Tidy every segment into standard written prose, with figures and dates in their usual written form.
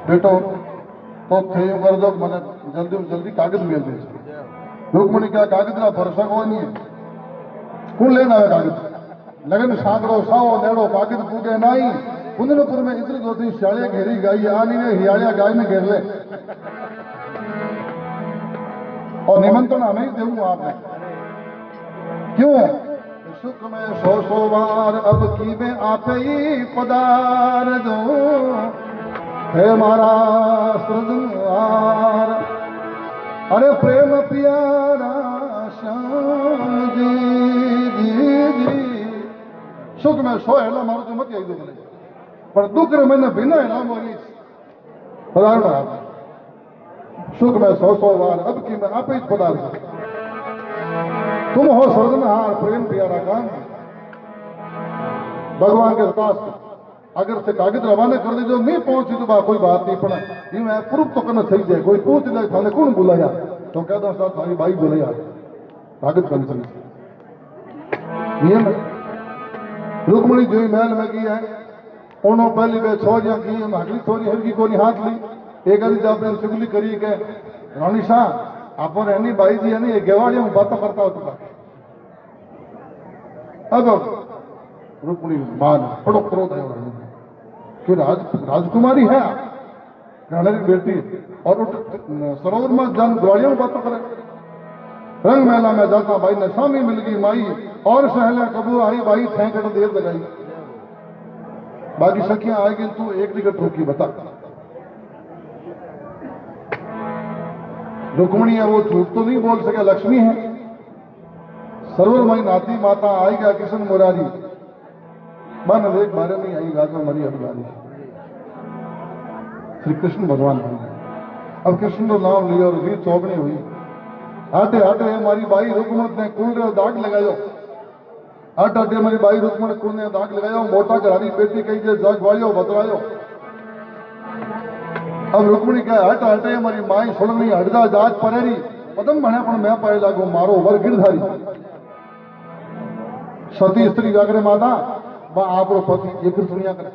बेटो तो थे कर दो मैंने जल्दी जल्दी कागज भेज दे। रुक्मणी क्या कागज ना भरोसा को नहीं है, कौन लेना है कागज? लगन सागरो साओ नेड़ो कागज पूगे नाई। कुंदनपुर में इतनी दो तीन शालियां घेरी गाई आनी ने हियालिया गाय में घेर ले। और निमंत्रण हमें ही दूंगा आपने, क्यों? सुख में सौ बार अब की में आपे ही पदार दो है मारा सृजनहार। अरे प्रेम प्यारा श्याम जी जी जी। सुख में सो है मारो तो मत आई दो मैंने, पर दुख मैंने बिना है ना मोरी पदार। सुख में सौ बार अब की में आपे ही पदार। तुम हो सृजनहार प्रेम प्यारा काम। भगवान के दास अगर से कागज रवाना कर दे जो नहीं पहुंची तो कोई बात नहीं, पड़ा ये मैं प्रूफ तो करना सही है। कोई पूछ ले थाने कौन बुलाया तो कह दो साहब थारी भाई बुलाया कागज करनी चाहिए। रुक्मणी जो महल में की है उन्होंने पहली वे छोरियां की अगली छोरी हल्की को नहीं हाथ ली। एक अभी आपने चुगली करी के रानी शाह आप एनी भाई जी यानी गेवाड़ी में बात करता हो चुका। अब रुक्मणी मान बड़ो क्रोध है कि राजकुमारी है राणा की बेटी और सरोवर में जन ग्वालियों में बातों करे। रंग मेला में जाता भाई ने स्वामी मिल गई माई और सहला कबू आई भाई थैंक देर लगाई। बाकी सखियां आएगी तू एक टिकट रोकी बता। रुक्मणी है वो झूठ तो नहीं बोल सके, लक्ष्मी है सरोवर मई नाती माता आएगा किशन मुरारी बन एक बारे में आई गाज में मरी अभिगारी। श्री कृष्ण भगवान बन गए। अब कृष्ण तो नाम लिया और वीर चौगनी हुई। आटे आटे हमारी बाई रुक्मणी ने कुल दाग लगायो। आट आटे हमारी बाई रुक्मणी कुल ने दाग लगायो। मोटा घरारी बेटी कही जे जग वालियो बतरायो। अब रुक्मणी कहे हट हटे हमारी माई सुननी हटजा जाज परेरी पदम भणे पण मैं पाए लागो मारो वर गिरधारी। सती स्त्री जागरे माता आप पति ये फिर सुनिया करे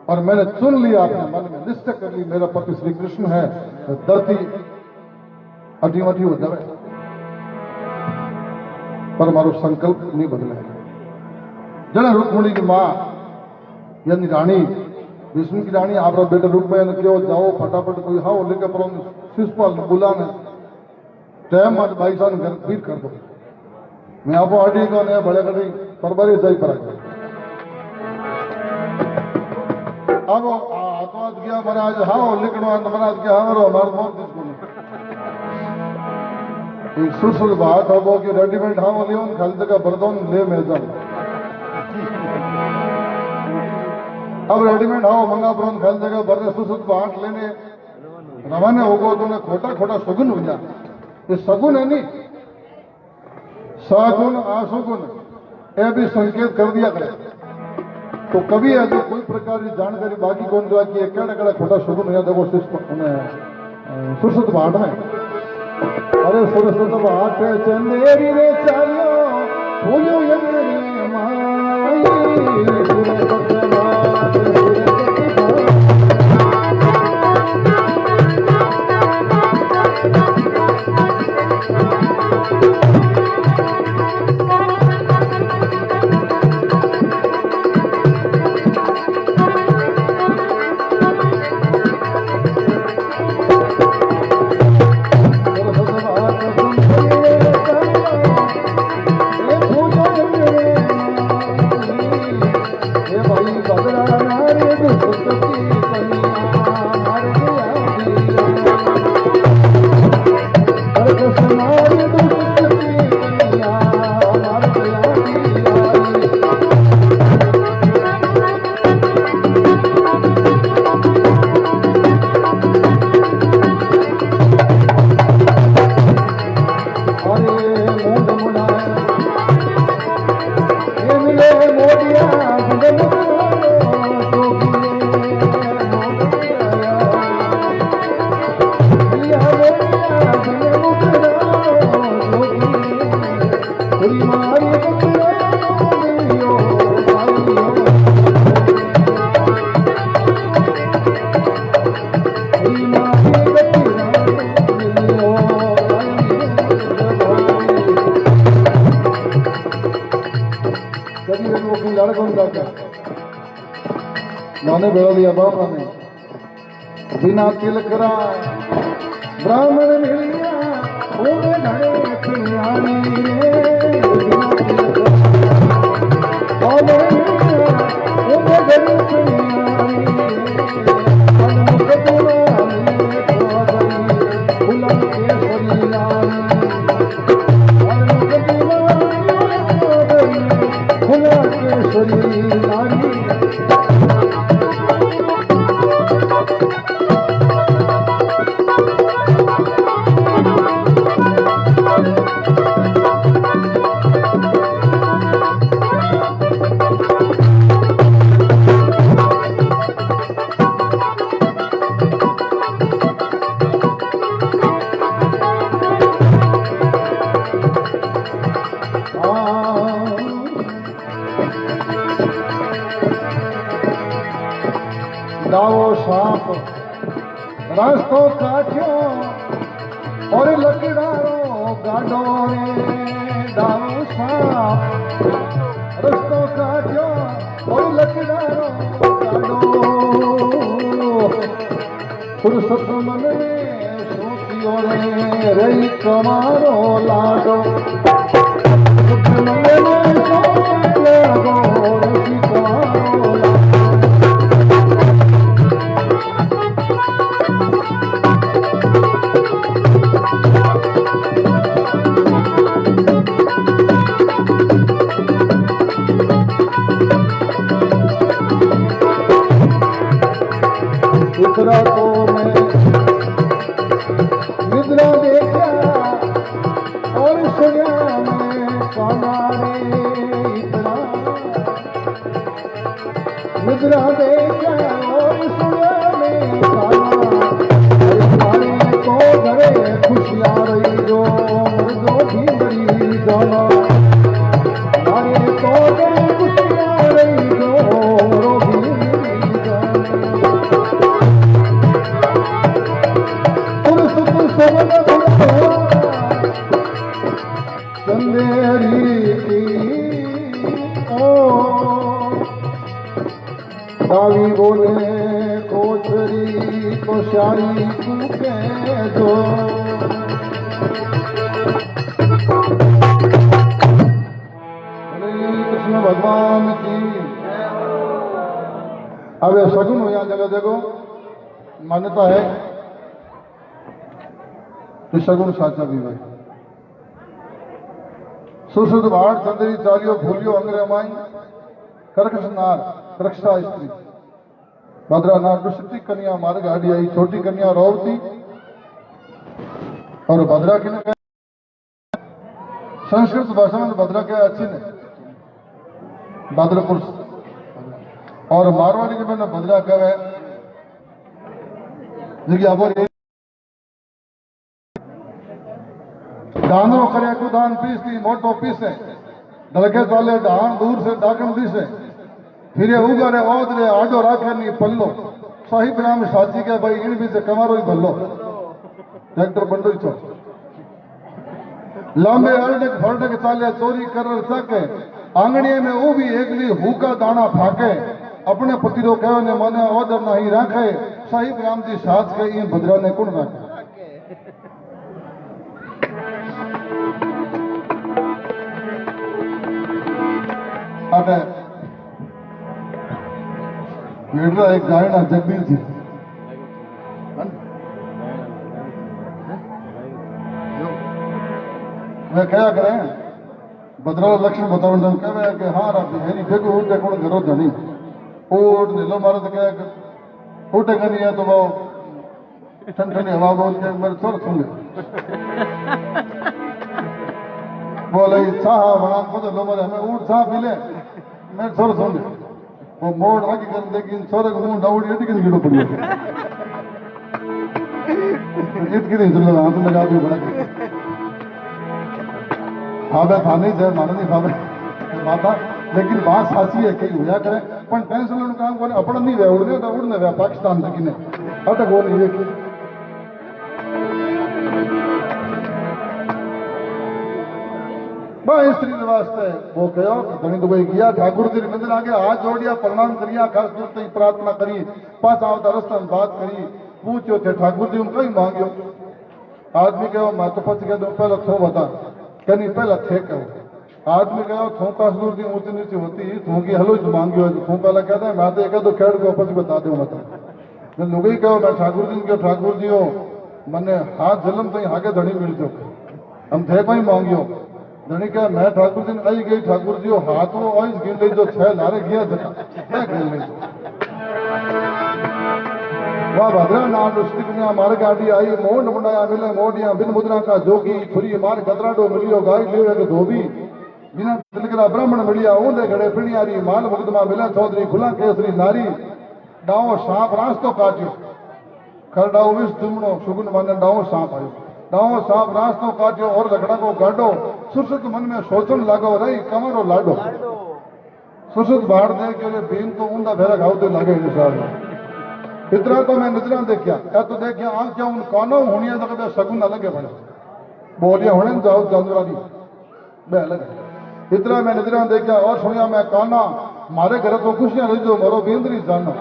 और मैंने चुन लिया अपने मन में निश्चय कर ली मेरा पति श्री कृष्ण है। धरती अटी मटी हो जाए पर मारो संकल्प नहीं बदले। जन रुक्मणी की मां यानी रानी विष्णु की रानी आप बेटे रूप में क्यों जाओ फटाफट कोई हाँ लेकर पर शिषपाल बुलाने टाइम मत भाई साहब घर फिर कर दो। मैं आपको आटी को नहीं बड़े करी पर बड़ी सही पर अब आत्माद गया महाराज हाँ लिखना महाराज क्या हमारा मौत सुर बात हो कि रेडीमेड हाँ लियो खाली जगह बर्तन ले मैं जाऊं। अब रेडीमेड हाँ मंगा पर खाली जगह बर्तन सुसुत बांट लेने रवाना होगो तो उन्हें खोटा खोटा सगुन हो जा। ये सगुन है नहीं सगुन आसुगुन ये भी संकेत कर दिया करे तो कभी है जो कोई प्रकार की जानकारी बाकी कौन जो कि क्या क्या खोटा सगुन है देखो सुरसत भाट में। अरे सुरसत भाट चंदेरी रे चालियो भूलो माई मैंने बेड़ा लिया बाबा ने बिना तिलक राय ब्राह्मण मिलिया ओवे घड़े पियानी रे बिना तिलक ओवे मिलिया ओवे घड़े पियानी मन मुख पुरानी खोदई फुलन के सरियानी मन मुख पुरानी खोदई फुलन के सरियानी दावो सांप रास्तो काट्यो और लकड़ारो गाडो रे दावो सांप रास्तो काट्यो और लकड़ारो गाडो फुर्सत मन में सोचियो रे रही कमारो लाडो फुर्सत मन में सोचियो रही कमारो लाडो इतना तो मैं निद्रा देखा और सुना मैं कामारे इतना निद्रा देखा और सुना मैं कामारे तो घरे खुशियां रही जो मर्दों की बड़ी जाना मारे तो घरे खुशियां रही जो मर्दों की बड़ी जाना चंदेरी की ओ दावी बोले कोचरी को श्यारी तू कह दो कृष्ण भगवान की अब ये सगुन हो यहाँ जगह देखो मान्यता है कि सगुन साचा भी भाई सुश्रुत भाट चंद्री चारियो भूलियो अंग्रे माई करकश नार रक्षा स्त्री भद्रा नार दुष्टी कन्या मार्ग आड़ी आई छोटी कन्या रोवती और भद्रा की ने संस्कृत भाषा में भद्रा क्या अच्छी ने भद्रपुर और मारवाड़ी के मैंने भद्रा कहे जगह आप दानो करे को दान पीसती मोटो पीसे डलके चाले धान दूर से डाकन दिसे फिर उगारे ओद रे आडो राखे नी पल्लो साहिब नाम साची के भाई इन भी से कमारो ही भल्लो ट्रैक्टर बंडो ही चो लांबे अरडक फरडक चाले चोरी कर सके आंगणिये में वो भी एकली हुका दाना फाके अपने पति रो कहो ने मने ऑर्डर नहीं राखे साहिब राम जी साथ के इन भद्रा ने कौन राखे अबे मेरा एक गायना जगदीश जी वे क्या करें बदराव लक्ष्मण बताओ कहे कि हाँ रात हेरी भेगो उठे कौन घरों धनी ओट नीलो मारो तो क्या उठे नहीं है तो वो ठंडी हवा बोल के मेरे थोड़ा सुन ले बोले चाह बना को लो मेरे हमें ऊट चाह पी ले मेरे थोड़ा सुन ले वो मोड़ आगे कर लेकिन छोरे को मुंह डाउट ये किन गिरो पड़ी इतनी नहीं सुन लो हाथ लगा भी बड़ा खावे खाने से माने नहीं खावे माता लेकिन बात साची है कई होया करे पण टेंशन लो काम कोने अपन नहीं वे उड़ने तो उड़ने वे पाकिस्तान तक ने अटक वो नहीं है भाई स्त्री वास्ते वो कहो धनी तो भाई गया ठाकुर जी नजर आगे हाथ जोड़िया प्रणाम करिया खास दूर तक प्रार्थना करी पांच आवता रस्ता में बात करी पूछो थे ठाकुर जी उनको ही मांगियो आदमी कहो मैं तो पच गया पहले थो बता कहनी पहला थे कहो आदमी कहो थो का दूर दी ऊंची नीची होती थो की हलो जो मांगियो थो पहला कहते हैं मैं तो एक दो खेड़ को पच बता दो मतलब मैं लुगई कहो मैं ठाकुर जी के ठाकुर जी हो मैंने हाथ जलम तो आगे धनी मिल जो हम थे को ही मांगियो धनी कह मैं ठाकुर जी आई गई ठाकुर जी हाथ वो आई गिन ली जो छह लारे गया जगह मैं गिन ली वाह भद्रा नाम डिस्ट्रिक्ट में हमारे गाड़ी आई मोड़ मुंडाया मिले मोडिया बिन मुद्रा का जोगी खुरी मार गदराडो मिलियो गाय ले के धोबी बिना तिलकरा ब्राह्मण मिलिया ऊंधे घड़े पिणियारी माल मुकदमा मिला चौधरी खुला केसरी नारी डाओ सांप रास्तो काट्यो खरडाओ विष दुमणो सुगुन माने डाओ सांप आयो डाओ सांप रास्तो काट्यो और झगड़ा को गाडो सुसुत मन में सोचन लागो रही कमरो लाडो सुसुत बाढ़ दे के बीन तो ऊंधा फेरा खाओ लगे निशान इतना तो मैं नजरा देखिया या तो देखिया आंख क्या उन कानों होनिया जगह सगुन अलग है बने बोलिया होने जाओ जानवरादी बे अलग इतना मैं नजरा देखिया और सुनिया मैं काना मारे घर तो खुशियां रही जो मरो बेंद्री जानो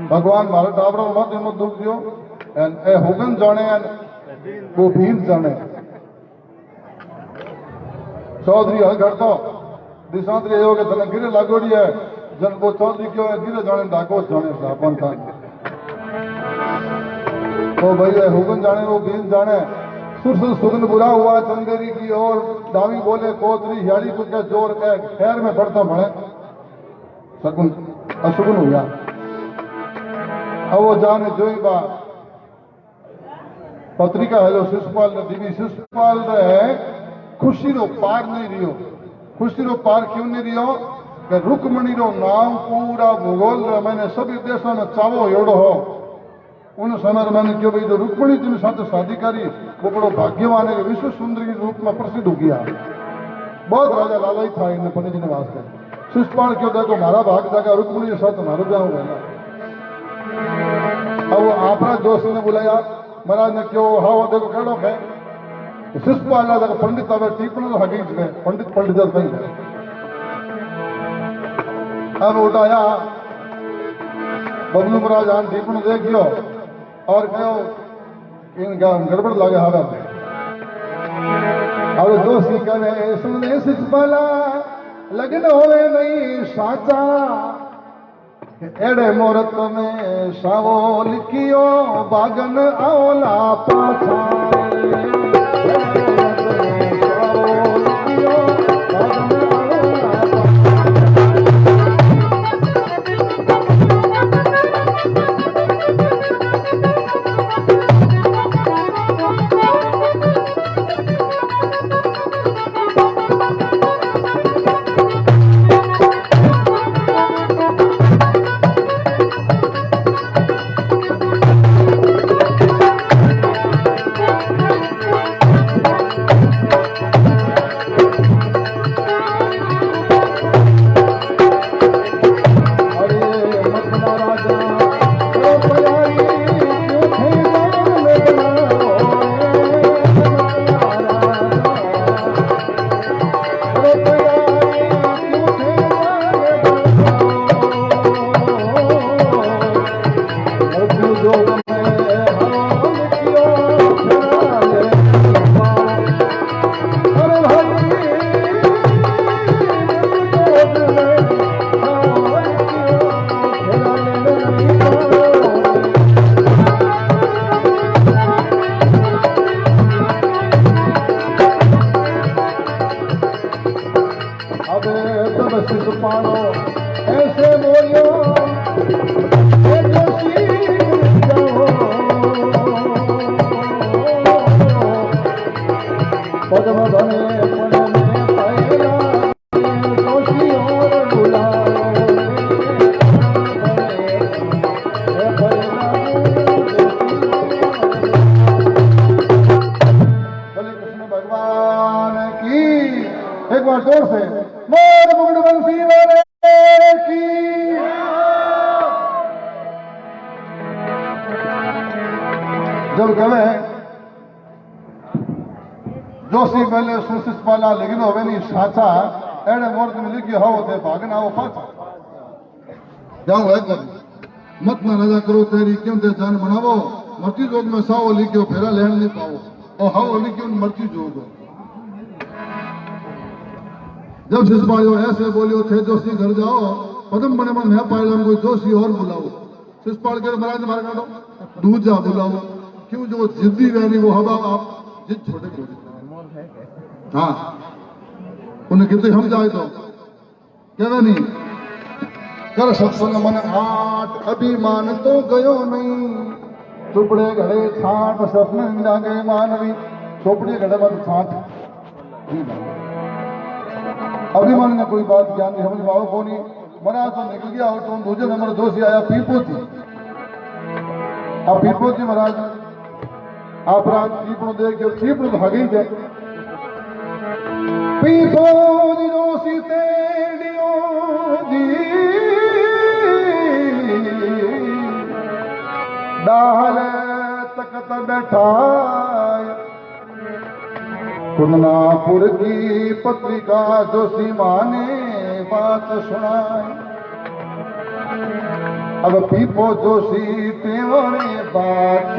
भगवान मारे टावरों मत हिम्मत दुख दियो ए हुगन जाने वो भीम जाने चौधरी हल करता दिशांतरी हो के तने गिरे लागोड़ी है जन को चौधरी क्यों है गिरे जाने डाको जाने सापन था तो भैया हुगन जाने वो भीम जाने सुर सुगन बुरा हुआ चंदेरी की ओर दावी बोले कोतरी हियाड़ी कुछ के जोर के खैर में बढ़ता बढ़े सगुन असुगुन हुआ अब वो जाने जो ही बा पत्रिका हेलो शिशुपाल ने दीवी शिशुपाल ने खुशी रो पार नहीं रियो खुशी रो पार क्यों नहीं रियो कि रुक्मणी रो नाम पूरा भूगोल मैंने सभी देशों में चावो एड़ो हो उन समय मैंने क्यों भाई जो रुक्मणी जी साथ शादी करी वो बड़ो भाग्यवान है विश्व सुंदरी के रूप में प्रसिद्ध हो गया बहुत राजा लालच था इन पंडित जी ने वास्ते शिशुपाल क्यों देखो मारा भाग जाएगा रुक्मणी के साथ मारो जाऊंगा अब वो आपरा जोशी ने बुलाया महाराज ने क्यों हाँ देखो कहो है शिशुपाल देखो पंडित अब टीपण तो हकीज में पंडित पंडित कहीं अब उठाया बबलू महाराज आन टीपण देखियो और कहो इन गड़बड़ लगे हवा और दोषी करे सुने शिशुपाला लगन होवे नहीं साचा एड़े मुहूर्त में सावो लिखियो बागन आवला पाछा जोशी पहले सुशित पाला लेकिन होवे नहीं साचा एड़े मोर्च में लिखी हो थे भागना वो पाचा जाऊं है कर मत ना रजा करो तेरी क्यों ते जान बनावो मर्जी जोग में साओ लिखियो फेरा लेन नहीं पाओ और हाओ लिखियो मर्जी जोग जब शिषपालियो ऐसे बोलियो थे जोशी घर जाओ पदम बने मन है पायलम कोई जोशी और बुलाओ शिषपाल के महाराज मार काटो दूजा बुलाओ क्यों जो जिद्दी रहनी वो हवा आप जिद छोटे को हाँ उन्हें कितने हम जाए तो क्या नहीं कर सत्संग मन आठ अभिमान तो गयो नहीं चुपड़े घड़े छाट सपने जागे मानवी चोपड़े घड़े पर छाट अभिमान ने कोई बात ज्ञान नहीं समझ पाओ को नहीं मरा तो निकल गया हो तो दूसरे नंबर दोषी आया पीपोती अब पीपोती महाराज आप रात पीपड़ो देख के पीपड़ो भागी जाए पीपोती दोषी तेड़ियो जी डाल तकत बैठा कुंदनापुर की पत्रिका जोशी माँ ने बात सुनाई अब पीपो जोशी तेवरे बात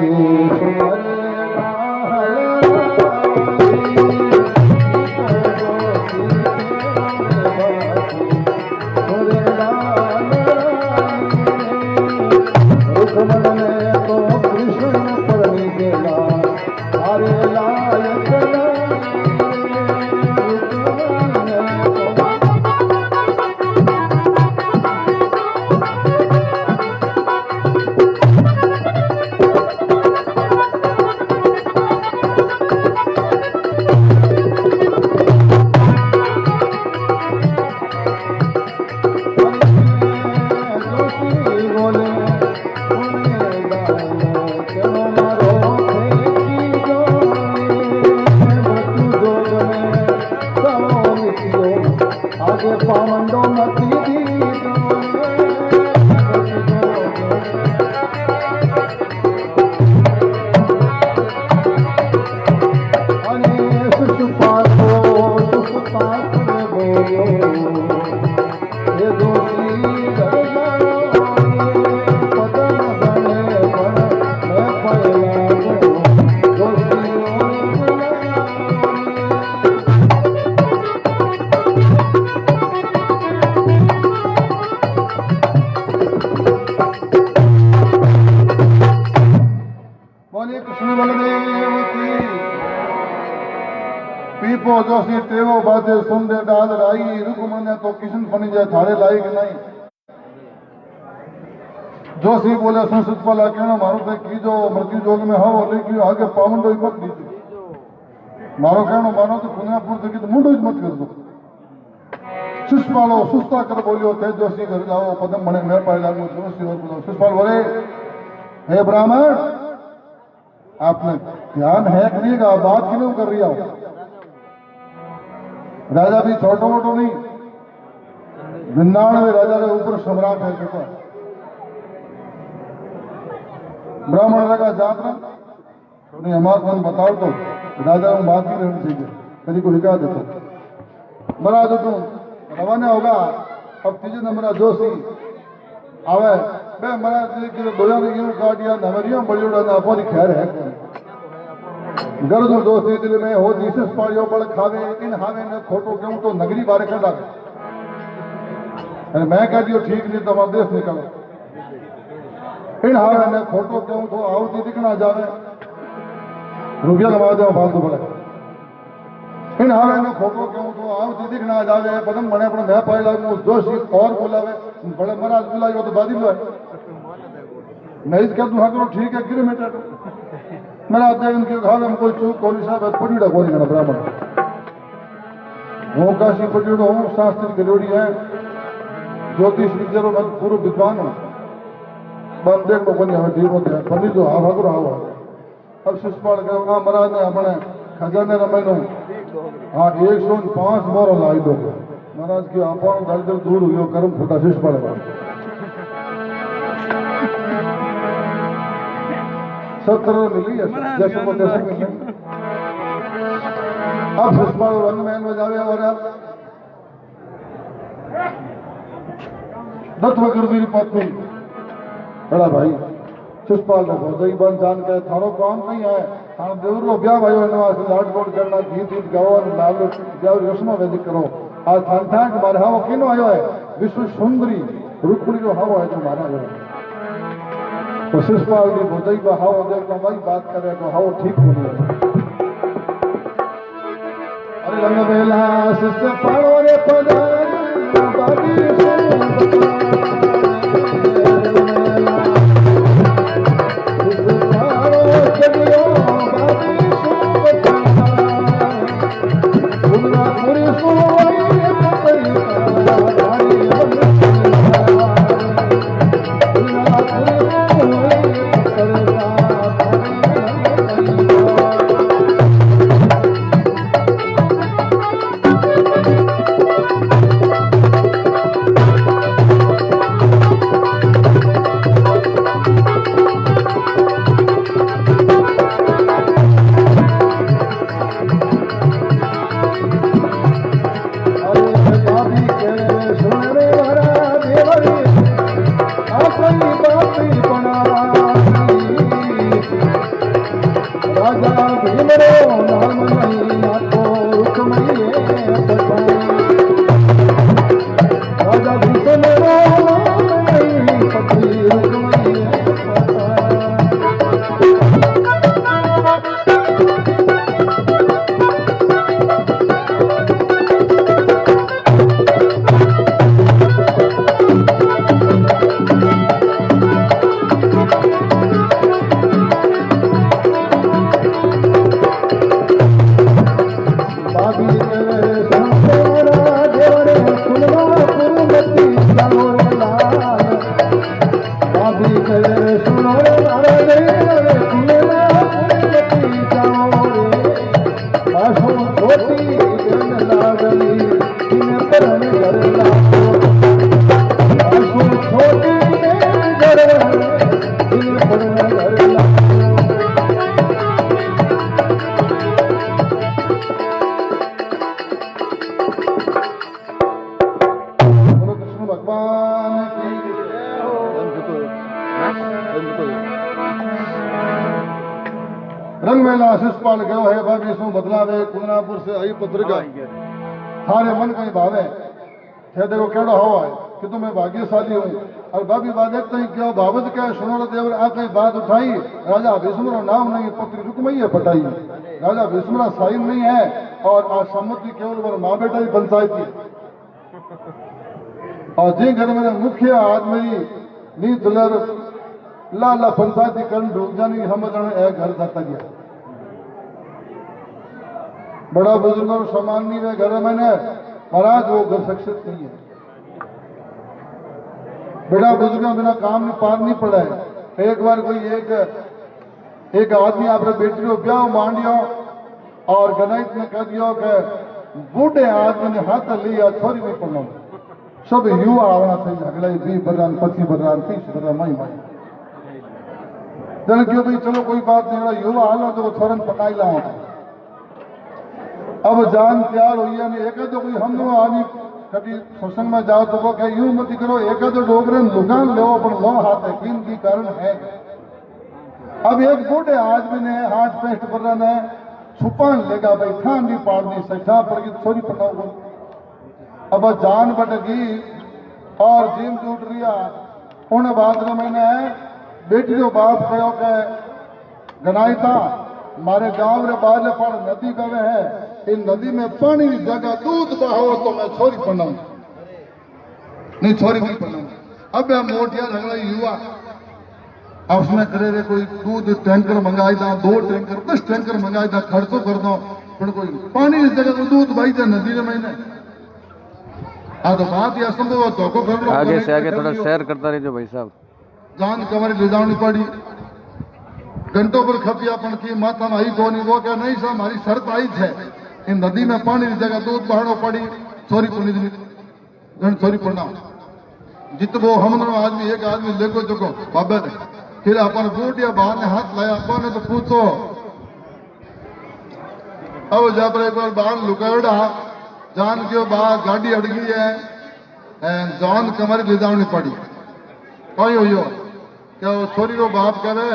जोशी टेवो बाते सुन दे डाल राई रुकमने तो किशन फनी जाए थारे लायक नहीं जोशी बोले संसद वाला कहना मारो ते की जो मृत्यु जोग में हो लेकिन आगे पावंडो ही मत दीजिए मारो कहना मानो तो पुण्यापुर से की तो मुंडो ही मत कर दो शिषपालो सुस्ता कर बोलियो थे जोशी घर जाओ पदम बने मैं पाए लागू जोशी और बोलो शिषपाल बोले हे ब्राह्मण आपने ध्यान है कि नहीं का बात क्यों कर रही हो राजा भी छोटो मोटो नहीं 99 राजा के ऊपर सम्राट है चुका ब्राह्मण लगा जातना नहीं हमारे को बताओ तो राजा में बात नहीं रहनी चाहिए कभी को हिका देता महाराज तो रवाना होगा अब तीजे नंबर जोशी आवे बे महाराज की दोया ने यूं काटिया नवरिया बड़ियोड़ा ना अपनी खैर है गर्द दोस्ती दिल में हो जीसस पाड़ियों बड़ खावे इन हावे न खोटो क्यों तो नगरी बारे कर डाले मैं कह दियो ठीक नहीं तो हमारा देश निकलो इन हावे न खोटो क्यों तो आवती दिखना जावे रुपया कमा दे फालतू बड़े इन हावे न खोटो क्यों तो आवती दिखना जावे पदम बने अपने मैं पाए लागू जोशी और बोलावे बड़े महाराज बुलाइयो तो दादी लो मैं इस कह दूँ करो ठीक है किलोमीटर मेरा देवन के घर में कोई चूक कोई साहब पड़ीड़ा कोई नहीं ब्राह्मण वो काशी पड़ीड़ो हूँ शास्त्री गलोड़ी है ज्योतिष विद्यारो में पूर्व विद्वान हूँ बंदे को बनी हमें ठीक होते हैं पंडित जो हाँ भागो आओ अब शिषपाल के वहाँ महाराज ने अपने खजाने रमेनो हाँ 105 मोर लाई दो महाराज की आप दर दूर हुई कर्म फुटा शिषपाल सब तरह मिली है जैसे को तैसे मिली अब शिषपाल रंग महल बजावे और दत्त वक्र पत्नी बड़ा भाई शिषपाल ने भोजई बन जान के थारो काम नहीं है थारो देवर रो ब्याह भाई नवास लाडकोट करना गीत गीत गाओ और लाल ब्याह रस्म वैदिक करो आज थान के मारे हावो किनो आयो है विश्व सुंदरी रुक्मिणी जो हावो है जो मारा है तो शिषपाल की भोजई का हावो देख तो भाई बात करे तो हावो ठीक हो अरे रंग बेला शिषपाल रे पधार बाबी रंग मेला शिषपाल गयो है भाभी सु बदलावे कुंदनापुर से आई पत्रिका थारे मन कहीं भावे थे देखो केड़ो हवा है कि तुम्हें भाग्यशाली हूँ और भाभी बात एक कहीं क्यों भावत क्या सुनो देवर आ कहीं बात उठाई राजा भीष्मरो नाम नहीं पत्री रुकमई है पटाई राजा भीष्मरा साइन नहीं है और आज सम्मति केवल माँ बेटा ही पंचायत की और जे घर में मुखिया आज मेरी नी दुलर लाला पंचायती करण ढूक जानी हम घर जाता गया बड़ा बुजुर्गों समान नहीं है घर में महाराज वो घर सक्सेस नहीं है बड़ा बुजुर्गों बिना काम नहीं पार नहीं पड़ा है एक बार कोई एक आदमी आपने बेटी को ब्याह मांडियो और गणित ने कह दिया कि बूढ़े आदमी ने हाथ लिया छोरी नहीं पढ़ना सब युवा आना चाहिए अगला 20 बरन 25 बरन 30 बरन माई चल क्यों भाई चलो कोई बात नहीं युवा आलो तो छोरन पकाई लाओ अब जान तैयार हुई है एक तो कोई हम लोग आदमी कभी सत्संग में जाओ तो वो कहे यूं मत करो एक तो डोगरे दुकान लो पर लो हाथ है किन की कारण है अब एक बूढ़े आदमी ने हाथ पेस्ट बरन है छुपान लेगा भाई ठान भी पाड़ दी सठा पर की छोरी पटाओ अब जान बटगी और जीम टूट रिया उन बात में मैंने बेटी जो बाप कहो के गनाइता मारे गांव रे बाहर पर नदी गवे है इन नदी में पानी की जगह दूध बहाओ तो मैं छोरी पढ़ाऊं नहीं छोरी नहीं पढ़ाऊं अब मोटिया झगड़ा युवा अब उसमें करे रे कोई दूध टैंकर मंगाई दा 2 टैंकर 10 टैंकर मंगाई दा खर्चो कर दो पर कोई पानी की जगह दूध भाई दा नदी में मैंने आ तो बात ये असंभव हो तो को कर लो आगे से आगे थोड़ा शेयर करता रहिए भाई साहब जान कमरे ले जानी पड़ी घंटों पर खपियापन की माता आई कोनी वो क्या नहीं सर हमारी शर्त आई है इन नदी में पानी की जगह दूध बहाड़ो पड़ी चोरी पुनी चोरी पड़ना जित वो हम आदमी एक आदमी लेको चुको बाबे ने फिर अपन बूट या बाहर ने हाथ लाया अपन ने तो पूछो अब जब एक बार बाहर लुकावड़ा जान के बाद गाड़ी अड़ गई है जान कमर ले जानी पड़ी कहीं हो क्या वो छोरी को बाप करे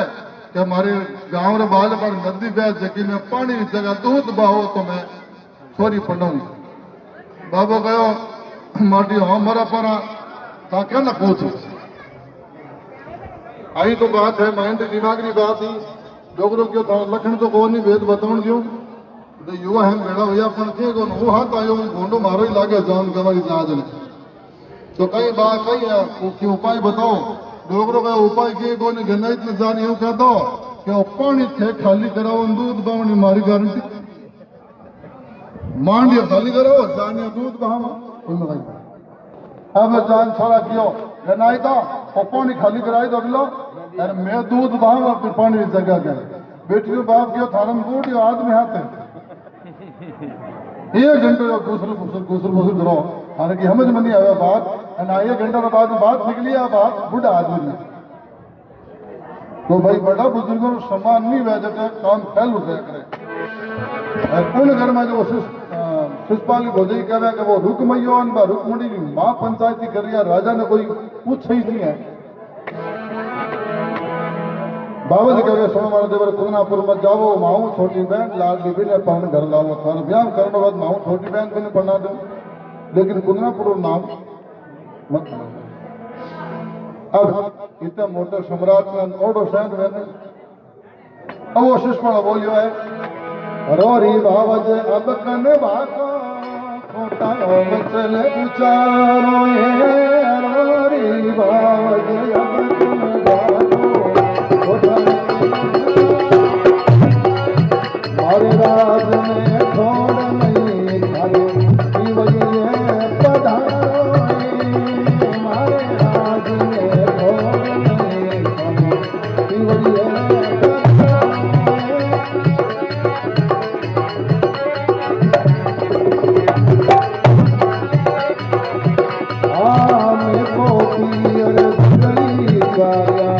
कि हमारे गांव रे बाल पर नदी बह जगी में पानी की जगह दूध बहो तो मैं छोरी पढ़ूंगी बाबू कहो माटी हमारा परा ताकि न पहुंचू आई तो बात है महेंद्र दिमाग की बात ही डोगरों क्यों था लखन तो कौन नहीं भेद बताऊं क्यों तो युवा है बेड़ा भैया अपन के को वो हाथ आयो गोंडो मारो ही लागे जान कमर जहाज ने तो कई बात कही है कि उपाय बताओ डोगरों का उपाय किए को नहीं गन्ना इतने जान यूं कह दो कि वो पानी थे खाली कराओ दूध बावनी मारी गारंटी मांडिया खाली करो जानिया दूध बहावा अब जान छोड़ा क्यों गन्नाई था वो पानी खाली कराई दो लो अरे मैं दूध बहावा फिर पानी की जगह गए बेटी बाप क्यों थारम बूढ़ आदमी हाथ एक घंटे गुसर करो हालांकि समझ में नहीं आया बात ना एक घंटा के बाद बात निकली है बात बुढ़ा आदमी ने तो भाई बड़ा बुजुर्गों को सम्मान नहीं हुआ जब काम फैल उठा करे उन घर में जो शिषपाली भोजई कह रहा है कि वो रुकमैयो रुकमणी की मां पंचायती कर रही है राजा ने कोई पूछ ही नहीं है बाबा जी कह रहे सोमवार देवर कुदनापुर मत जाओ माऊ छोटी बहन लाडली भी ने पढ़ने घर लाओ थार ब्याह करने बाद माऊ छोटी बहन भी ने पढ़ना दो लेकिन कुदनापुर नाम मत अब इतना मोटे सम्राट ने ओडो सैंड मैंने अब वो शिषपाल बोलियो है रोरी बाबज अब कने भाका खोटा चले उचारो रोरी बाबज अब कने भाको मारे राज में छोड़ नहीं खाले जीवये पधारो मारे राज में छोड़ नहीं खाले जीवये आमे को पियर गई गाया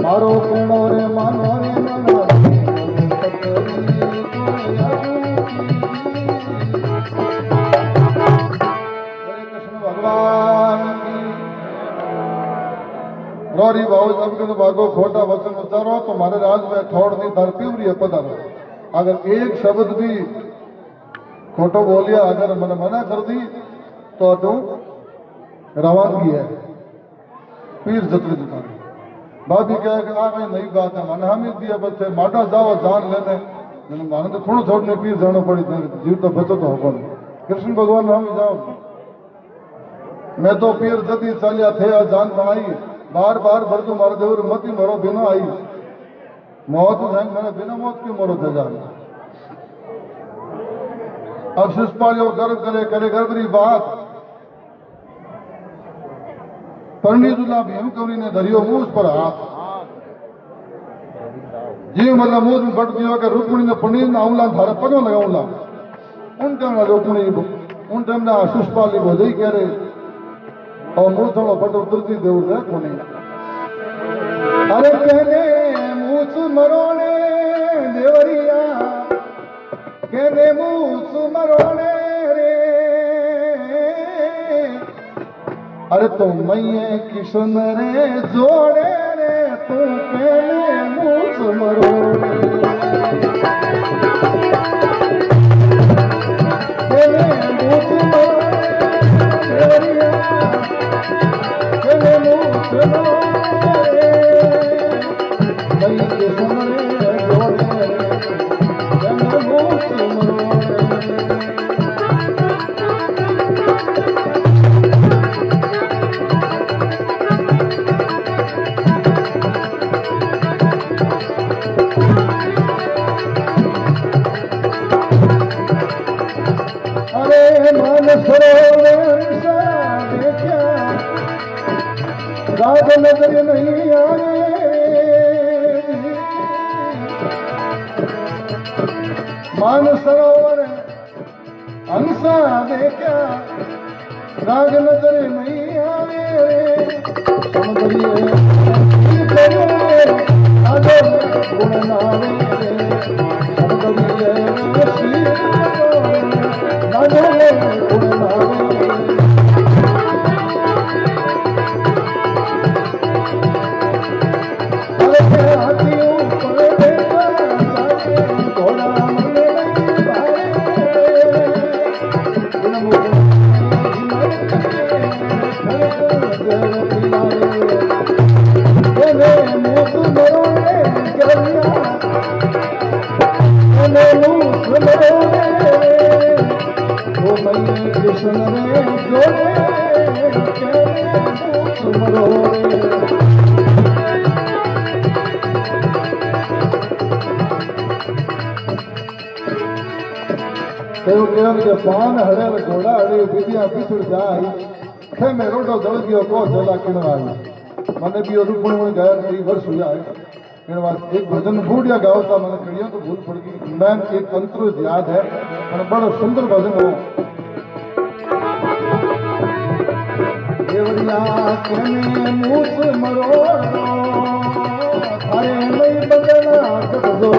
मारो पेड़ो रे मानो रे मना कृष्ण भगवान रोरी भाव सब के भागो खोटा वचन उतारो तो हमारे राज में ठोड़ दी धरती उरी पधारो अगर एक शब्द भी खोटो बोलिया अगर मैंने मना कर दी तो तू रवानगी है पीर जतरे जुटा भाभी कहे कि आ गई नई बात है मन हम दिया बच्चे माटा जाओ जान लेने माने तो थोड़ा छोड़ने पीर जाना पड़ी जीव तो बचो तो हो कृष्ण भगवान हम जाओ मैं तो पीर जती चालिया थे जान बनाई बार बार भरतू मार देवर मती मरो बिना आई मौत मैंने बिना मौत क्यों मरो थे जान अब शिषपाल गर्व करे करे गर्भरी बात परनीजुला भीम कवरी ने धरियो मुंह पर हाथ जी मतलब मुंह में बट दियो कि रुक्मणी ने पनीर ना आऊला थारे पगो लगाऊला उन टाइम ना रुक्मणी उन टाइम ना शिषपाली भोजई कह रहे और मुंह थोड़ा बट उतरती देवर रे कोनी अरे कहने मुंह मरोने देवरिया कहने मुंह मरोने रे अरे तो मैये किशन रे जोड़े रे तू पहले मुझ मरो पहले मुझ मरो पहले मुझ मरो राग नजर नहीं आए मान सरोवर हंसा देखा राग नजर नहीं आवे समुद्रिये गुण नावे समुद्रिये गुण नावे पान हड़े घोड़ा हड़े विधिया पिछड़ जाई खे में रोडो जल गयो को जला किणवाई मने भी रुपण में गया 3 वर्ष हुआ है इन वास एक भजन बूढ़िया गावता मैंने कड़ियों तो भूल पड़ गई मैं एक तंत्र याद है पर बड़ा सुंदर भजन हो देवरिया केने मूस मरोड़ो थारे नहीं बदला कदो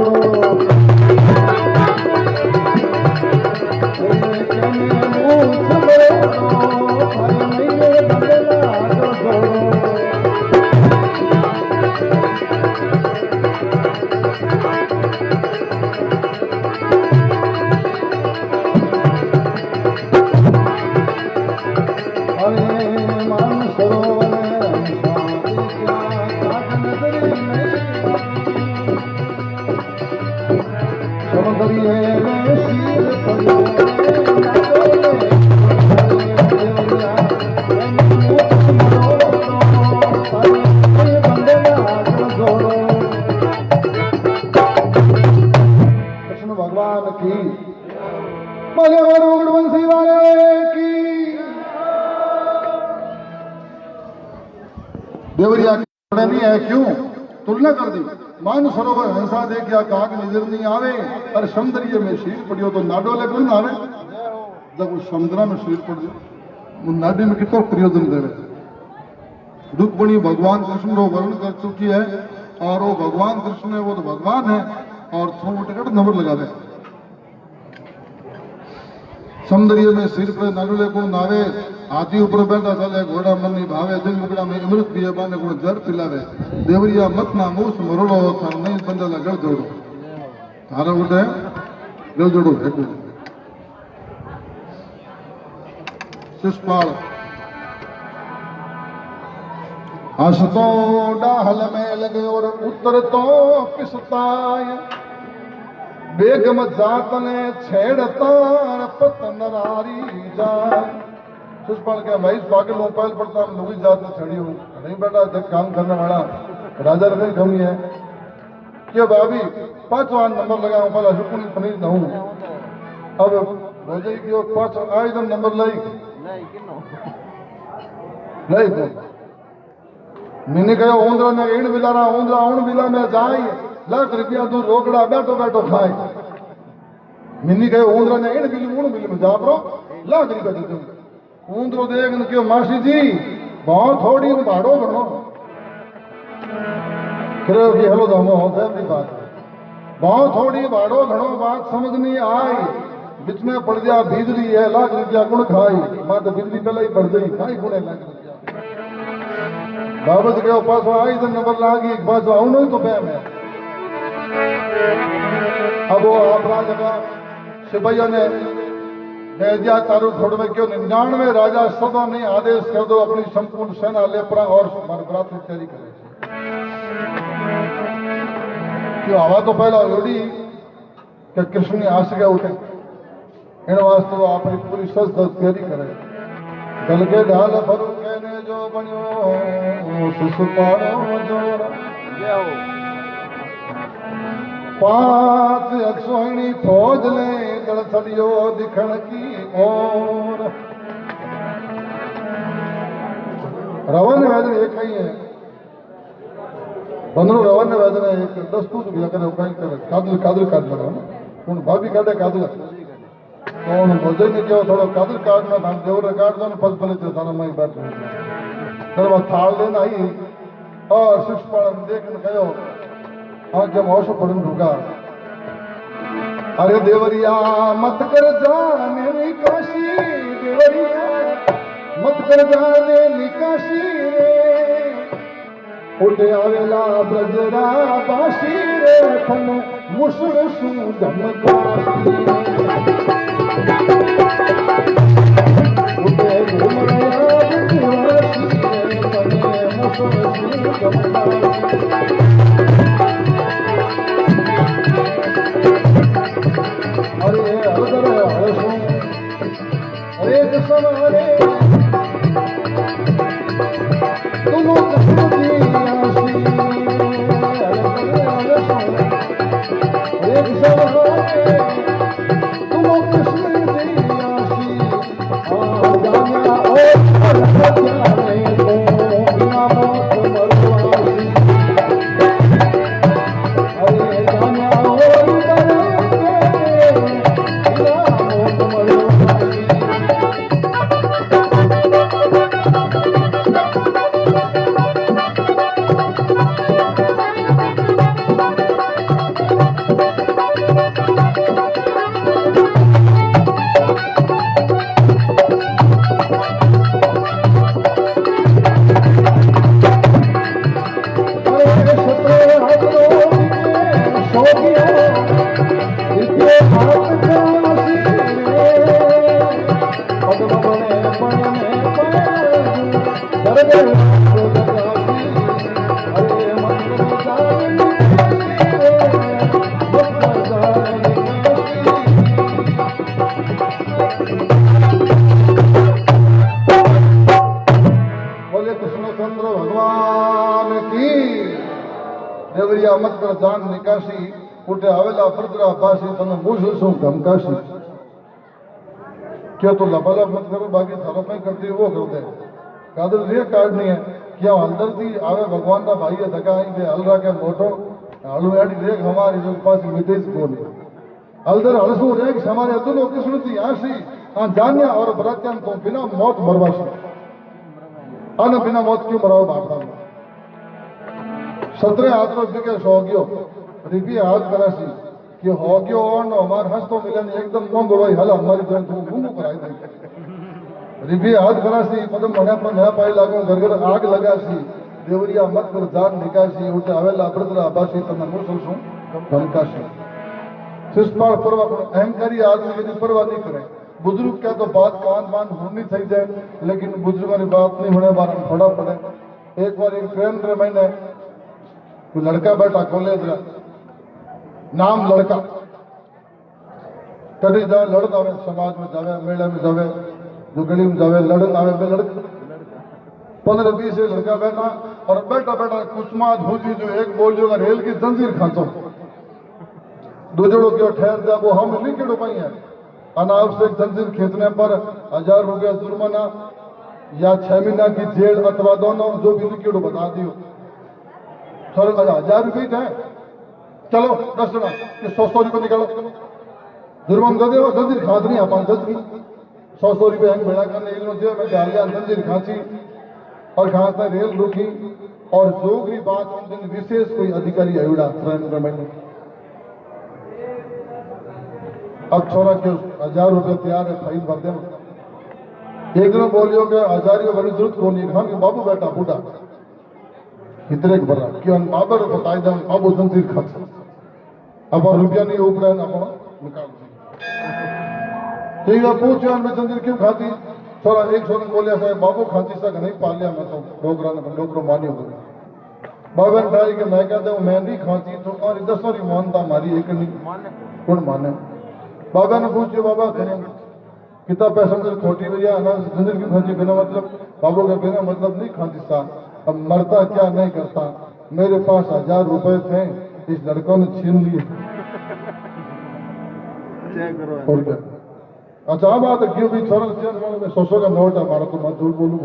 देवरिया नहीं है क्यों तुलना कर दी मान सरोवर हंसा दे क्या काग नजर नहीं आवे और समुद्रिये में शीर पड़ियो तो नाडोले कौन आवे जब उस समुद्र में शीर पड़ जाए वो नाडी में कितना प्रयोजन देवे रुक्मिणी भगवान कृष्ण को वर्ण कर चुकी है और वो भगवान कृष्ण है वो तो भगवान है और थोड़ा टिकट नंबर लगा दे सौंदर्य में सिर पर नाडोले को नावे हाथी ऊपर बैठा चले घोड़ा मन नहीं भावे दिन उगड़ा में अमृत पिए बाने को जर पिलावे देवरिया मत ना मूस मरोड़ो थार नहीं बंदा गल जोड़ो थारा उठे गल जोड़ो है शिषपाल हंसतो डाहल में लगे और उत्तर तो पिसताय बेगम जात ने छेड़तार पतन नारी जाए शिषपाल क्या मैं इस पागल मोबाइल पढ़ता लोगी जात में छड़ी हूँ नहीं बेटा जब काम करने वाला राजा रखे कमी है क्यों भाभी 5वां नंबर लगाऊं पहला रुकनी पनीर न हूँ अब रोजे की 5 आइटम नंबर लाई नहीं तो मैंने कहा ऊंदरा ने इन बिलारा ऊंदरा उन बिला में जाए ₹1 तू रोकड़ा बैठो बैठो खाए मैंने कहा ऊंदरा ने इन बिल उन बिल में जा प्रो ₹1 दे दूं ऊंदरो देख न क्यों मासी जी बहुत थोड़ी भाड़ो घणो करो कि हेलो दोनों होता है बात बहुत थोड़ी भाड़ो घणो बात समझ नहीं आई बीच में पड़ गया बिजली है ₹1 गुण खाई मां तो बिजली पहले ही पड़ गई खाई गुणे ₹1 बाबत के पास आई तो नंबर लागी एक बात आऊं तो बैम है अब वो अपना जगह सिपाहियों ने दिया तारू थोड़ में क्यों 99 राजा सदा नहीं आदेश कर दो अपनी संपूर्ण सेना लेपरा और बरात की तैयारी करे क्यों हवा तो पहला रोड़ी कि कृष्ण ने आस गया उठे इन वास्ते वो अपनी पूरी सज तैयारी करे गल के ढाल फरू कहने जो बनियो शिशुपालो जोरा 5 अक्षोहिणी फौज ले गड़थड़ियो दिखण की और रवाने वेदने एक ही है 15 रवाने वेदने एक 10 तू भी करे कहीं करे कादल कादल काट लगा उन भाभी काटे कादल तो उन भोजन ने क्या थोड़ा कादल काटना था देवर काट दो फल फल थे थाना में बैठ तर वो थाल लेना ही और शिष्टपाल देखने गयो हाँ जब होश पड़न ढूंढा अरे देवरिया मत कर जाने निकाशी देवरिया मत कर जाने निकाशी रे उठे आवेला ब्रजरा बाशी रे थन मुसुर सु धमकाशी उठे घुमरा ब्रजराशी रे थन मुसुर सु धमकाशी अरे हरदर हरसो अरे सवारे तुलो कृष्ण आशी हरदर हरसो अरे सवारे तुलो कृष्ण आशी जाना ओ हरदर जाने को बिना मौत मरवासी अरे जाना ओ मत कर जान निकासी उठे आवेला प्रदरा पासी तने मुझ सु धमकाशी क्या तो लबालब मत करो बाकी थारो में करती वो कर दे कादल रे काटनी है क्या अंदर थी आवे भगवान ना भाई धका आई के अलरा के मोटो हलुआडी रेख हमारी जो पास मितेज कोनी अलदर हलसु रेख हमारे अतुलो कृष्ण थी आशी आ जान्या और बरात्यान तो बिना मौत मरवाशी अन बिना मौत क्यों मराओ बापड़ा 17 हाथ में बिके होग्यो रिपी हाथ करासी कि होग्यो और हमार हंस तो मिलन एकदम मोंगो भाई हला हमारी जो तुम घूमो कराई दे रिपी हाथ करासी पदम मने पर नया पाई लागो घर घर आग लगासी देवरिया मत कर जान निकासी उठे आवेला ब्रदरा बासी तने मुसल सु धमकाशी शिष्टपाल परवा अहंकारी आदमी की परवाह नहीं करे बुजुर्ग क्या तो बात कान मान होनी थी जाए लेकिन बुजुर्गों की बात नहीं होने बार थोड़ा पड़े एक बार एक ट्रेन रे मैंने कोई लड़का बैठा कॉलेज रा नाम लड़का कभी जावे लड़त आवे समाज में जावे मेले में जावे जो गली में जावे लड़न आवे में लड़क 15-20 लड़का बैठा और बैठा बैठा कुसमात भूजी जो एक बोल जो रेल की जंजीर खांचो दूजड़ो क्यों ठहर जा वो हम नहीं केड़ो पाई है अनावश्यक जंजीर खींचने पर 1000 रुपया जुर्माना या 6 महीना की जेल अथवा दोनों जो भी केड़ो बता दियो 1000 रुपये है चलो 10 जना 100 रुपये निकालो जुर्मान दे दो जंजीर खांच नहीं आप 100 रुपये हंग भेड़ा करने इनो दे मैं डाल गया जंजीर खांची और खांचता रेल रुकी और जो भी बात उन दिन विशेष कोई अधिकारी आयुड़ा ट्रेन अब छोरा के 1000 रुपये तैयार है फाइन भर दे एक दिन बोलियो के 1000 रुपये भरने जरूरत को नहीं हम बाबू बेटा बूढ़ा इतने के भरा कि हम बाबा को बताई दे बाबू जंजीर खर्च अब रुपया नहीं उपड़ा अब निकाल ठीक है पूछो मैं जंजीर क्यों खाती छोरा एक छोरा बोलिया साहब बाबू खाती सा नहीं पाल लिया मैं तो डोकरा मानियो बाबा ने कहा कि मैं कहता हूँ मैं नहीं खाती तो और 10 और मानता हमारी एक नहीं कौन माने बाबा ने पूछो बाबा करें कितना पैसा मुझे खोटी भैया जंजीर क्यों खाती बिना मतलब बाबू का बिना मतलब नहीं खाती सा अब मरता क्या नहीं करता मेरे पास 1000 रुपए थे इस लड़कों ने छीन लिए और क्या अच्छा बात है क्यों भी छोरा 100 का नोट है हमारा तो मैं झूठ बोलूं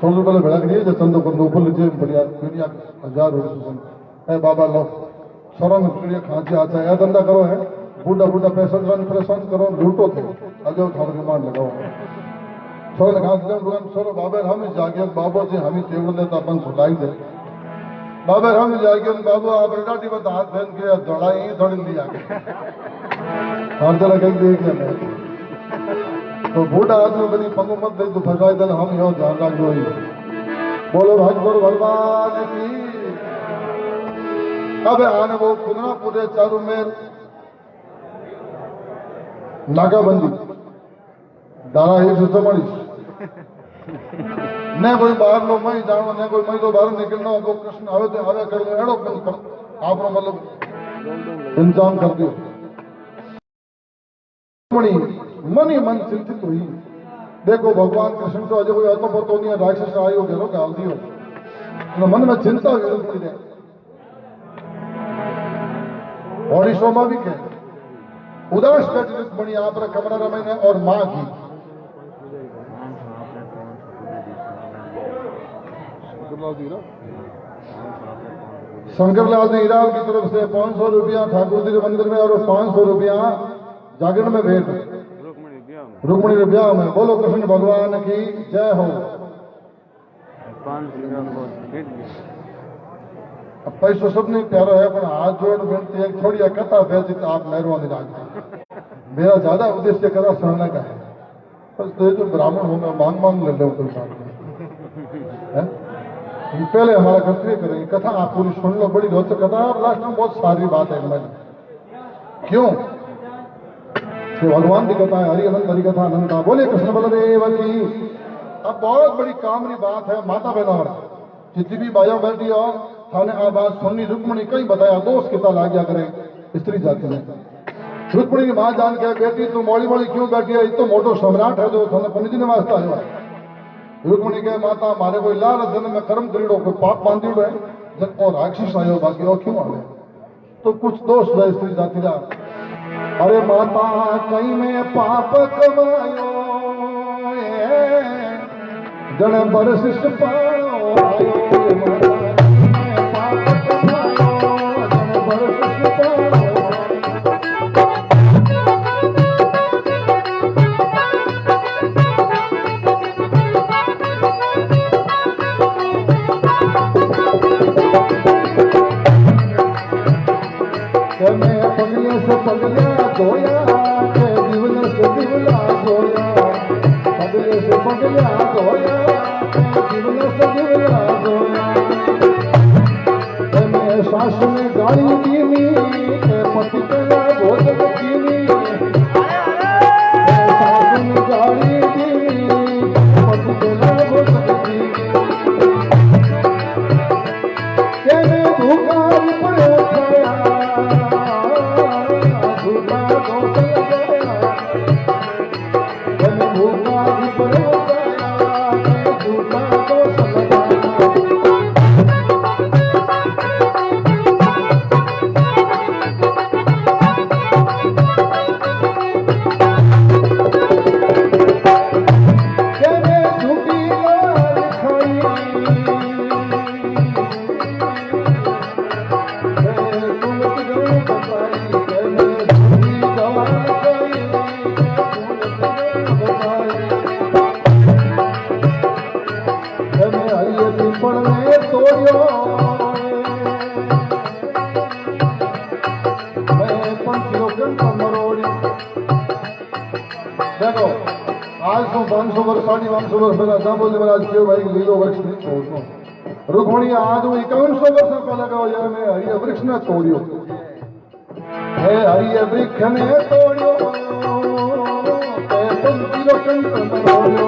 थोड़ी पहले भेड़ा करिए जो चंदो कर ऊपर लीजिए बढ़िया मीडिया 1000 ए बाबा लो सरों में पकड़िए खांचे आता है धंधा करो है बूढ़ा बूढ़ा पैसा परेशान करो लूटो थे अजो खबर रिमांड लगाओ छोरे घास दुकान छोरो बाबे हम जागे बाबो जी हम टेबल देता अपन खुलाई दे बाबे हम जागे बाबू आप रेडाटी बता हाथ पहन के दौड़ाई दौड़ लिया हर तरह कहीं देख लेना तो बूढ़ा आदमी बनी पंगो मत दे तो फसाई दल हम यो ध्यान रख दो बोलो भगवान भगवान की अब आने वो खुदना पूरे चारों में नाकाबंदी दारा 144 ने कोई बाहर लो मैं जानो ने कोई मैं तो बाहर निकलना वो कृष्ण आवे तो आवे कर एड़ो आप मतलब इंतजाम कर दियो मनी मन चिंतित हुई देखो भगवान कृष्ण तो अजय कोई आत्मा पतो नहीं राक्षस आयो घेरो गाल दियो मन में चिंता हुई है और स्वाभाविक है उदास बैठी रुक्मणी आप कमरा रमैने और मां की शंकरलाल जी हीराव की तरफ से 500 रुपया ठाकुर जी के मंदिर में और 500 रुपया जागरण में भेंट रुक्मणी रुपया में बोलो कृष्ण भगवान की जय हो। अब पैसो सब नहीं प्यारो है पर हाथ जोड़ बेनती है थोड़ी कथा भेजी तो आप मेहरबानी राज मेरा ज्यादा उद्देश्य कथा सुनने का है बस तो जो ब्राह्मण हो मैं मांग ले लो कोई बात नहीं पहले हमारा कर्तव्य करेंगे कथा आप पूरी सुन लो बड़ी रोचक कथा और लास्ट में बहुत सारी बात है मैंने क्यों तो भगवान की कथा है हरि अनंत हरि कथा अनंता बोले कृष्ण बलदेव की। अब बहुत बड़ी काम की बात है माता बहना जितनी भी बाया बैठी हो थाने आवाज सुननी रुक्मणी कई बताया दोस्त किता लाग गया करे स्त्री जाति में रुक्मणी की मां जान के बेटी तू मोड़ी मोड़ी क्यों बैठी है तो मोटो सम्राट है जो थाने पंडित जी ने वास्ता है रुक्मणी के माता मारे कोई लाल जन्म में कर्म करीड़ो कोई पाप बांधिड़ो है जब और राक्षस आयो बाकी और क्यों आवे तो कुछ दोष है स्त्री जाति का अरे माता कई में पाप कमायो जन बरसिस पायो आयो पगलिया धोया जीवन से दिवला धोया पगले से पगलिया धोया जीवन से दिवला धोया मैं सास ने गाड़ी दीनी पति कला भोजन दीनी सास ने गाड़ी दीनी पति कला भोजन दीनी तेने भूखा पड़े देखो आज तो 500 वर्ष 550 वर्ष पहले दामोदर महाराज क्यों भाई लीलो वृक्ष नहीं छोड़ो रुक्मणी आज 5100 वर्ष पहले कहो यार मैं हरिय वृक्ष न छोड़ियो हे हरिय वृक्ष ने तोड़ियो ते पंक्ति रो कंठ मरोड़ियो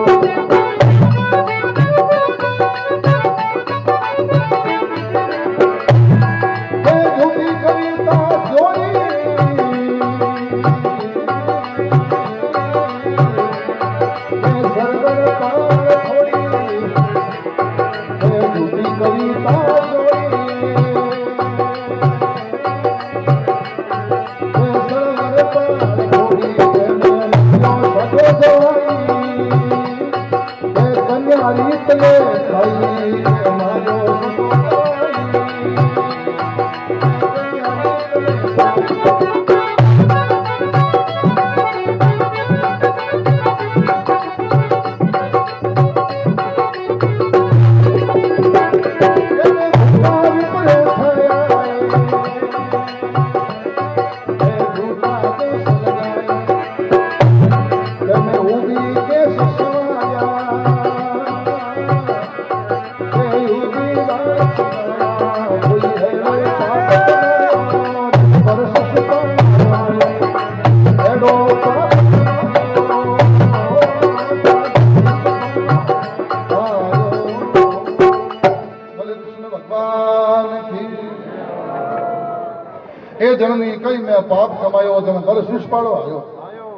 जननी कई मैं पाप कमायो जन बल शिष पाड़ो आयो।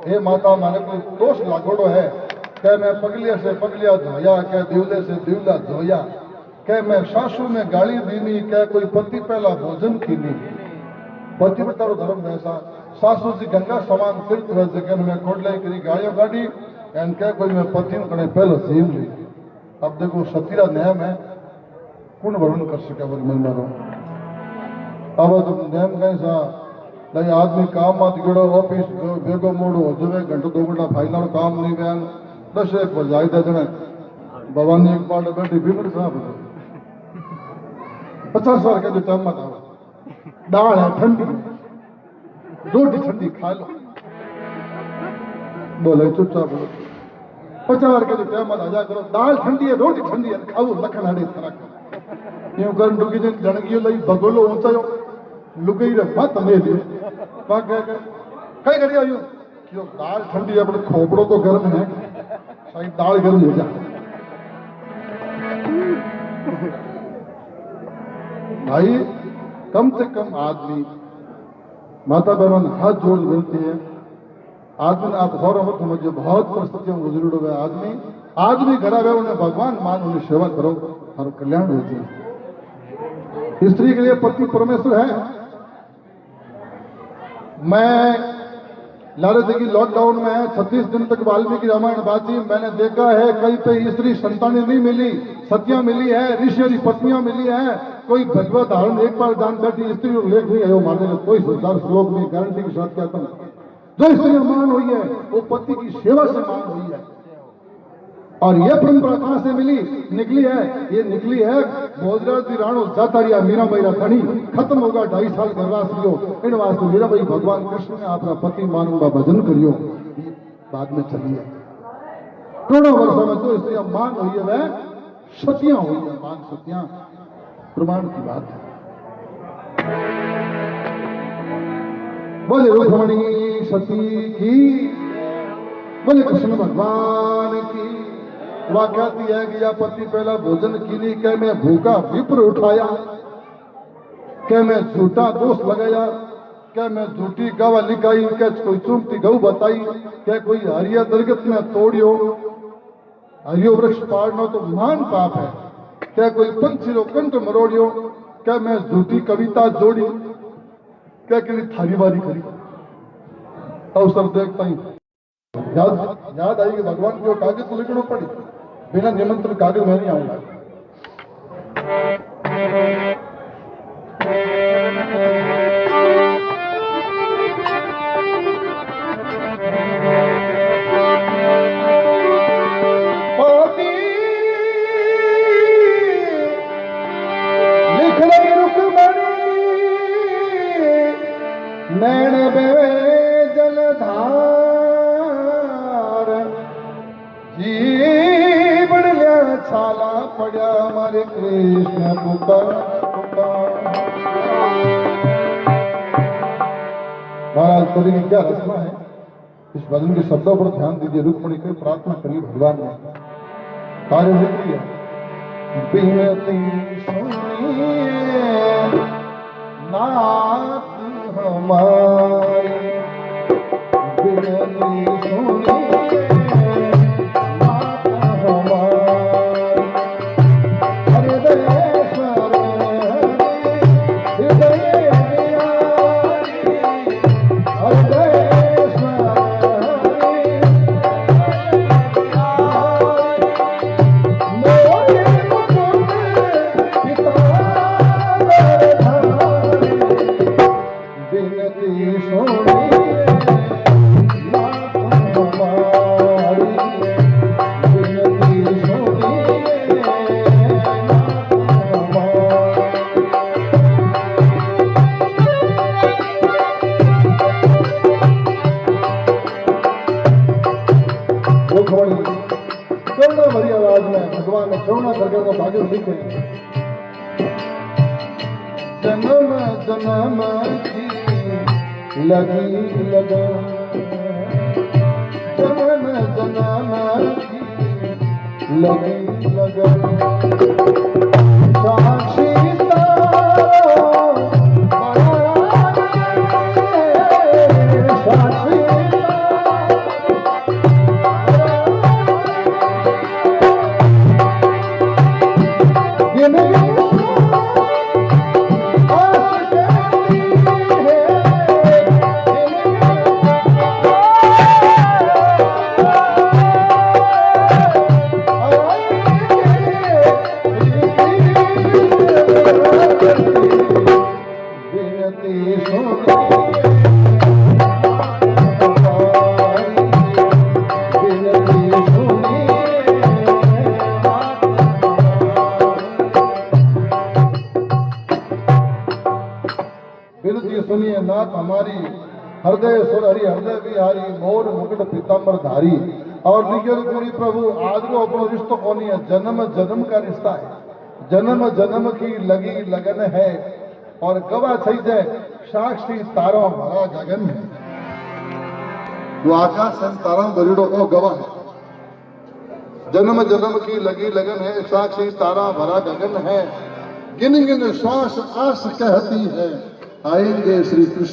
हे माता माने कोई दोष लागोड़ो है कह मैं पगलिया से पगलिया धोया कह दिवले से दिवला धोया कह मैं सासू में गाली दीनी कह कोई पति पहला भोजन कीनी। पति पर तारो धर्म वैसा सासू जी गंगा समान तीर्थ है जगन में कोडलाई करी गायो गाड़ी एन कह कोई मैं पति कने पहलो सीम ली। अब देखो सतीरा नियम है कौन वर्णन कर सके वर मिल मारो। अब तो नियम कहीं सा नहीं आदमी काम मत गिड़ो ऑफिस बेगो मोड़ो जो घंटो 2 घंटा फाइनल काम नहीं बयान 10 एक बजाई दे जने भवानी एक बार बैठी बिगड़ साहब 50 साल के जो टाइम मत आओ दाल है ठंडी रोटी ठंडी खा लो बोले चुपचाप बोलो 50 के जो टाइम मत आजा करो दाल ठंडी है रोटी ठंडी है खाओ लखन हड़े तरक यूं कर डुगी जन जनगी लई बगोलो ऊंचायो लुगई रे मत में दे पाक कई करी आयो क्यों दाल ठंडी है अपने खोपड़ो तो गर्म है सही दाल गर्म हो जा। भाई कम से कम आदमी माता बहन हाथ जोड़ मिलती है आदमी आप गौर हो तो मुझे बहुत परिस्थितियों में गुजर हुए आदमी घर आवे उन्हें भगवान मान उन्हें सेवा करो और कल्याण होती है। स्त्री के लिए पति परमेश्वर है। मैं लारे देखी लॉकडाउन में 36 दिन तक वाल्मीकि रामायण बाजी मैंने देखा है कहीं पे स्त्री संतानें नहीं मिली सतियां मिली है ऋषि पत्नियां मिली है कोई भगवत धारण एक बार दान बैठी स्त्री और लेख नहीं है वो मारने का कोई संसार श्लोक नहीं गारंटी के साथ कहता हूं जो स्त्री मान हुई है वो पति की सेवा से मान हुई है। और ये परंपरा कहां से मिली निकली है ये निकली है भोजराज जी राणो जातारिया मीरा मैरा धनी खत्म होगा 2.5 साल गर्भास लियो इन वास्ते मीरा भाई भगवान कृष्ण ने अपना पति मानू का भजन करियो बाद में चलिए करोड़ों वर्षों में जो स्त्रियां मान हुई है वह सतियां हुई है मान सतियां प्रमाण की बात है। बोले रुक्मणी सती की बोले कृष्ण भगवान की वाक्याती है कि या पति पहला भोजन कीनी कह मैं भूखा विप्र उठाया कह मैं झूठा दोष लगाया कह मैं झूठी गवा लिखाई कह कोई चुमती गऊ बताई कह कोई हरिया दरगत में तोड़ियो हरियो वृक्ष पाड़नो तो महान पाप है कह कोई पंछी रो कंठ मरोड़ियो कह मैं झूठी कविता जोड़ी कह कि थारी बारी करी अवसर देखता ही याद आई कि भगवान को कागज तो लिखना पड़ी बिना निमंत्रण कागज में नहीं आऊंगा। लिख रही रुक्मणी नैन बेवे जलधार जीवन लिया छाला पड़ा हमारे कृष्ण पुकार महाराज कवि की क्या रचना है इस भजन के शब्दों पर ध्यान दीजिए रुक्मणी की प्रार्थना करिए भगवान ने कार्य लिखी है बिनती सुनिए नाथ हमारी बिनती सुनिए जन्म की लगी लगन, जन्म जन्म की लगी लगन। साक्षी विनती सुनिए नाथ हमारी, हृदय सुर हरि हृदय बिहारी, मोर मुकुट पीताम्बर धारी। और लिखे पूरी प्रभु आज रो अपनो रिश्तो कोनी है, जन्म जन्म का रिश्ता है, जन्म जन्म की लगी लगन है। और गवाह થઈ જાય साक्षी तारो भरा गगन है, जो आकाश है तारा भरीड़ो ओ गवाह है। जन्म जन्म की लगी लगन है, साक्षी तारा भरा गगन है। गिन गिन श्वास आस कहती है, आएंगे श्री कृष्ण।